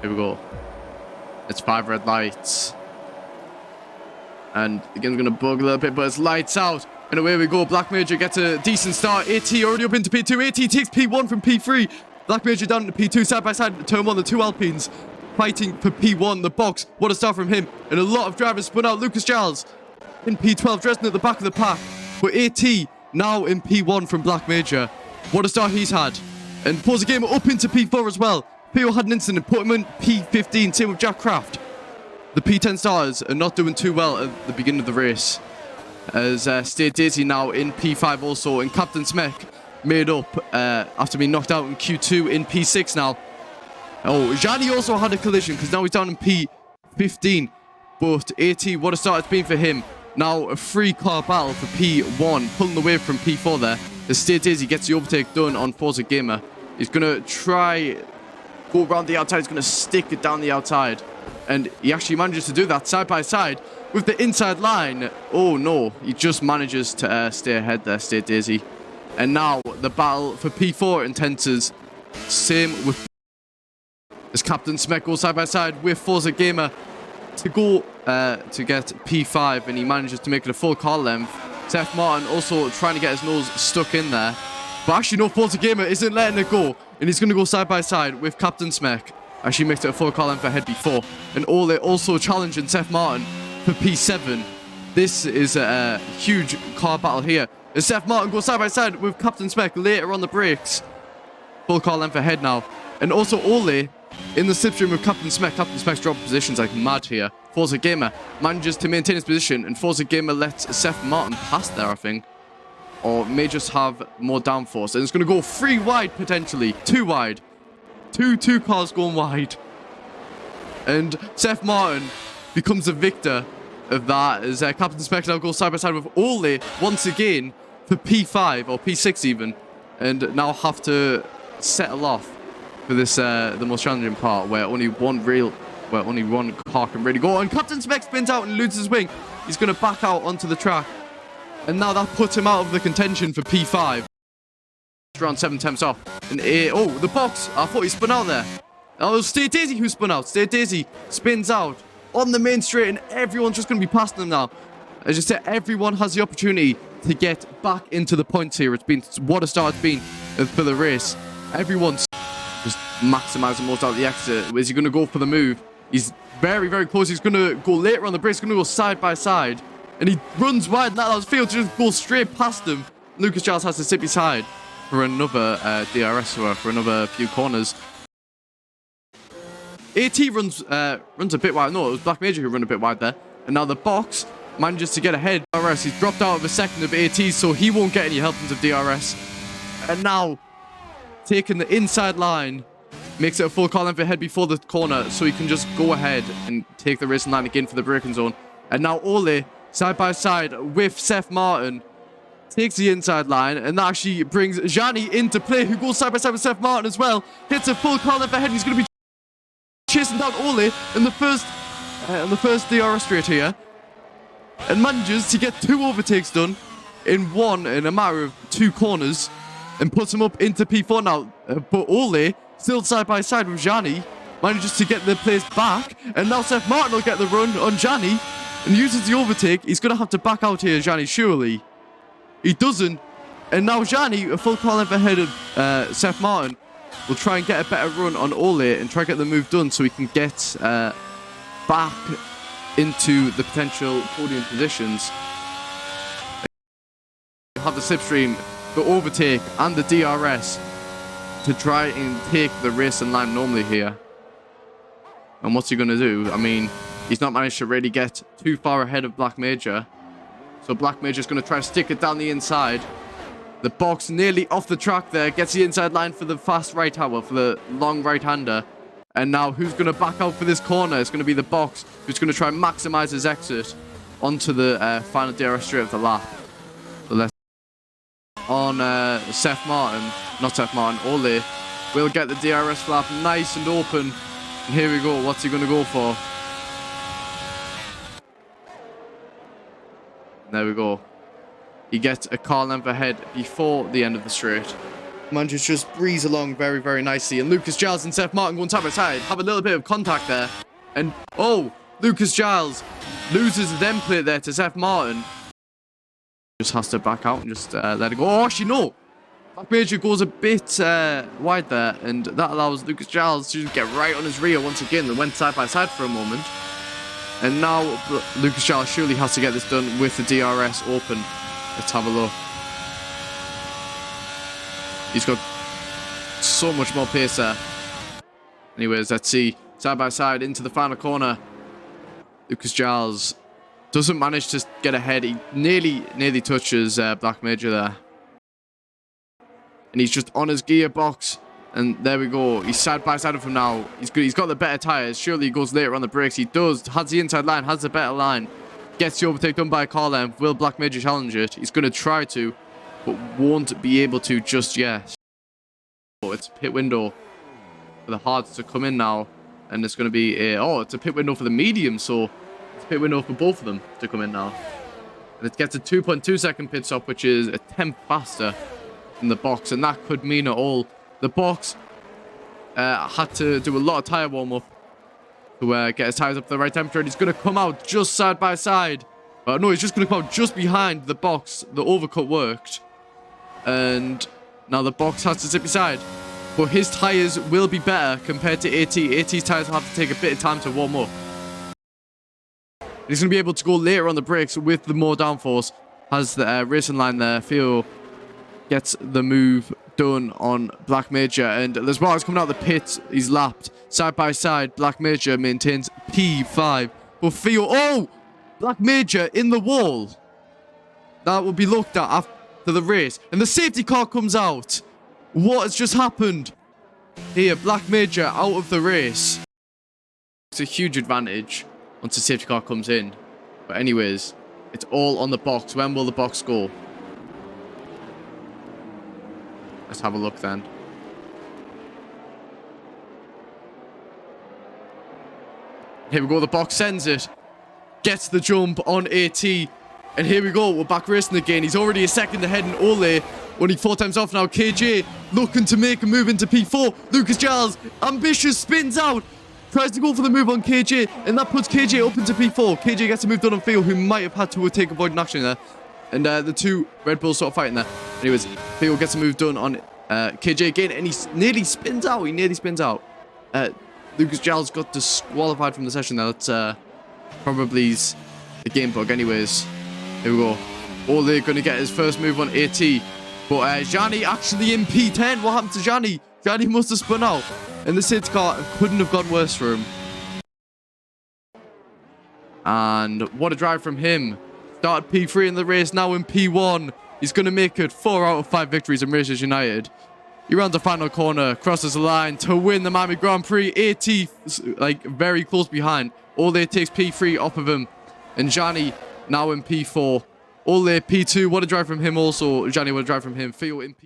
Here we go. It's 5 red lights. And the game's going to bug a little bit, but it's lights out. And away we go. Black Major gets a decent start. AT already up into P2. AT takes P1 from P3. Black Major down to P2. Side by side. Turn 1, the 2 Alpines fighting for P1. The box. What a start from him. And a lot of drivers spun out. Lucas Giles in P12. Dresden at the back of the pack. But AT now in P1 from Black Major. What a start he's had. And Forza Gamer up into P4 as well. PO had an incident. Put him in P15. Same with Jack Craft. The P10 stars are not doing too well at the beginning of the race. As State Daisy now in P5 also. And Captain Smek made up after being knocked out in Q2 in P6 now. Oh, Jani also had a collision because now he's down in P15. But AT, what a start it's been for him. Now a 3-car battle for P1. Pulling away from P4 there. As State Daisy gets the overtake done on Forza Gamer. He's going to try go around the outside. He's going to stick it down the outside. And he actually manages to do that side by side with the inside line. Oh no, he just manages to stay ahead there, State Daisy. And now the battle for P4 intenses. Same with as Captain Smek goes side by side with Forza Gamer to go to get P5, and he manages to make it a full car length. Seth Martin also trying to get his nose stuck in there. But actually no, Forza Gamer isn't letting it go. And he's going to go side by side with Captain Smek. Actually makes it a full car length ahead before. And Ole also challenging Seth Martin for P7. This is a huge car battle here. As Seth Martin goes side by side with Captain Smek later on the brakes. Full car length ahead now. And also Ole in the slipstream with Captain Smek. Captain Smek's dropping positions like mad here. Forza Gamer manages to maintain his position. And Forza Gamer lets Seth Martin pass there, I think. Or may just have more downforce. And it's going to go 3 wide potentially. 2 wide. Two cars going wide. And Seth Martin becomes the victor of that as Captain Smek now goes side by side with Ole once again for P5 or P6 even. And now have to settle off for this the most challenging part where only one car can really go. And Captain Smek spins out and loses his wing. He's going to back out onto the track. And now that puts him out of the contention for P5. Around 7 attempts off. And oh, the box. I thought he spun out there. Oh, it was State Daisy who spun out. State Daisy spins out on the main straight, and everyone's just going to be passing them now. As I said, everyone has the opportunity to get back into the points here. It's been what a start it's been for the race. Everyone's just maximising most out of the exit. Is he going to go for the move? He's very, very close. He's going to go later on the brakes. He's going to go side by side. And he runs wide, and that allows Field to just go straight past him. Lucas Giles has to sit beside for another DRS or for another few corners. AT runs a bit wide. No, it was Black Major who ran a bit wide there. And now the box manages to get ahead. DRS, he's dropped out of a second of AT, so he won't get any helpings of DRS. And now, taking the inside line, makes it a full car length ahead before the corner, so he can just go ahead and take the racing line again for the braking zone. And now Ole, side by side with Seth Martin, takes the inside line, and that actually brings Jani into play, who goes side by side with Seth Martin as well. Hits a full car length ahead. He's going to be chasing down Ole in the first DRS straight here, and manages to get 2 overtakes done in a matter of 2 corners, and puts him up into P4 now. But Ole, still side by side with Jani, manages to get the place back, and now Seth Martin will get the run on Jani and uses the overtake. He's going to have to back out here, Jani, surely. He doesn't. And now Jani, a full car length ahead of Seth Martin, will try and get a better run on Ole and try and get the move done so he can get back into the potential podium positions. Have the slipstream, the overtake, and the DRS to try and take the racing line normally here. And what's he going to do? I mean, he's not managed to really get too far ahead of Black Major. So Black Major's going to try to stick it down the inside. The box nearly off the track there. Gets the inside line for the fast right-hander, for the long right-hander. And now who's going to back out for this corner? It's going to be the box who's going to try and maximize his exit onto the final DRS straight of the lap. So let's on Seth Martin. Not Seth Martin, Ole. We'll get the DRS flap nice and open. And here we go. What's he going to go for? There we go. He gets a car length ahead before the end of the straight. Manages to just breeze along very, very nicely. And Lucas Giles and Seth Martin going side by side. Have a little bit of contact there. And, oh, Lucas Giles loses the dem plate there to Seth Martin. Just has to back out and just let it go. Oh, actually, no. Black Major goes a bit wide there. And that allows Lucas Giles to get right on his rear once again. They went side by side for a moment. And now Lucas Giles surely has to get this done with the DRS open. Let's have a look. He's got so much more pace there. Anyways, let's see. Side by side into the final corner. Lucas Giles doesn't manage to get ahead. He nearly touches Black Major there. And he's just on his gearbox. And there we go. He's side by side of him now. He's got the better tyres. Surely he goes later on the brakes. He does. Has the inside line. Has the better line. Gets the overtake done by a car length. Will Black Major challenge it? He's going to try to, but won't be able to just yet. Oh, it's pit window for the hards to come in now. And it's going to be it's a pit window for the medium. So it's a pit window for both of them to come in now. And it gets a 2.2 second pit stop, which is a tenth faster than the box. And that could mean it all. The box had to do a lot of tyre warm-up to get his tyres up to the right temperature. And he's going to come out just side by side. No, he's just going to come out just behind the box. The overcut worked. And now the box has to sit beside. But his tyres will be better compared to AT. AT's tyres will have to take a bit of time to warm up. He's going to be able to go later on the brakes with the more downforce. Has the racing line there. Theo gets the move done on Black Major, and as well as coming out of the pit, he's lapped side by side. Black Major maintains P5, but Theo, Black Major in the wall. That will be looked at after the race, and the safety car comes out. What has just happened here? Black Major out of the race. It's a huge advantage once the safety car comes in, but anyways, it's all on the box. When will the box go? Let's have a look then. Here we go. The box sends it. Gets the jump on AT. And here we go. We're back racing again. He's already a second ahead in Ole. Only 4 times off now. KJ looking to make a move into P4. Lucas Giles, ambitious, spins out. Tries to go for the move on KJ. And that puts KJ up into P4. KJ gets a move done on Theo, who might have had to take avoiding action there. And the two Red Bulls sort of fighting there. Anyways, Theo gets a move done on KJ again. And he nearly spins out. Lucas Giles got disqualified from the session there. That's probably the game bug. Anyways, here we go. Ole going to get his first move on AT. But Gianni actually in P10. What happened to Gianni? Gianni must have spun out. And the safety car couldn't have gone worse for him. And what a drive from him. Started P3 in the race, now in P1. He's going to make it 4 out of 5 victories in Racers United. He rounds the final corner, crosses the line to win the Miami Grand Prix. AT, like, very close behind. Ole takes P3 off of him. And Gianni now in P4. Ole P2, what a drive from him also. Gianni, what a drive from him. Theo in P